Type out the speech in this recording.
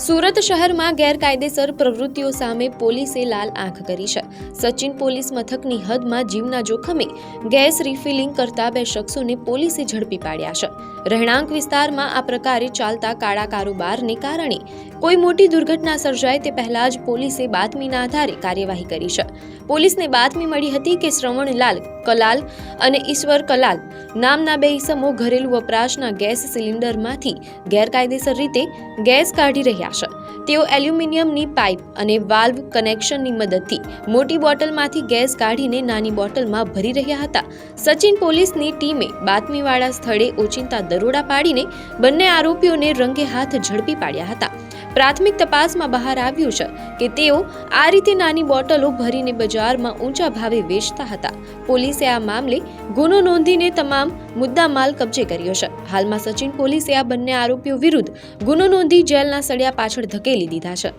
સુરત શહેરમાં ગેરકાયદેસર પ્રવૃત્તિઓ સામે પોલીસે લાલ આંખ કરી છે। સચિન પોલીસ મથકની હદમાં જીવના જોખમે ગેસ રિફિલિંગ કરતા 2 શખ્સોને પોલીસે ઝડપી પાડ્યા છે। રહેણાંક વિસ્તારમાં આ પ્રકારે ચાલતા કાળા કારોબારને કારણે કોઈ મોટી દુર્ઘટના સર્જાય તે પહેલા જ પોલીસે બાતમીના આધારે કાર્યવાહી કરી છે। પોલીસને બાતમી મળી હતી કે શ્રવણલાલ કલાલ અને ઈશ્વર કલાલ નામના 2 ઈસમો ઘરેલુ વપરાશના ગેસ સિલિન્ડરમાંથી ગેરકાયદેસર રીતે ગેસ કાઢી રહ્યા છે। તેઓ એલ્યુમિનિયમની પાઇપ અને વાલ્વ કનેક્શનની મદદથી મોટી બોટલમાંથી ગેસ કાઢીને નાની બોટલમાં ભરી રહ્યા હતા। સચિન પોલીસની ટીમે બાતમીવાળા સ્થળે ઓચિંતા દરોડા પાડીને બંને આરોપીઓને રંગે હાથ ઝડપી પાડ્યા હતા। પ્રાથમિક તપાસમાં બહાર આવ્યું છે કે તેઓ આ રીતે નાની બોટલો ભરીને બજારમાં ઊંચા ભાવે વેચતા હતા। પોલીસે આ મામલે ગુનો નોંધીને તમામ મુદ્દામાલ કબજે કર્યો છે। હાલમાં સચિન પોલીસે આ બંને આરોપીઓ વિરુદ્ધ ગુનો નોંધી જેલના સળિયા પાછળ ધકેલી દીધા છે।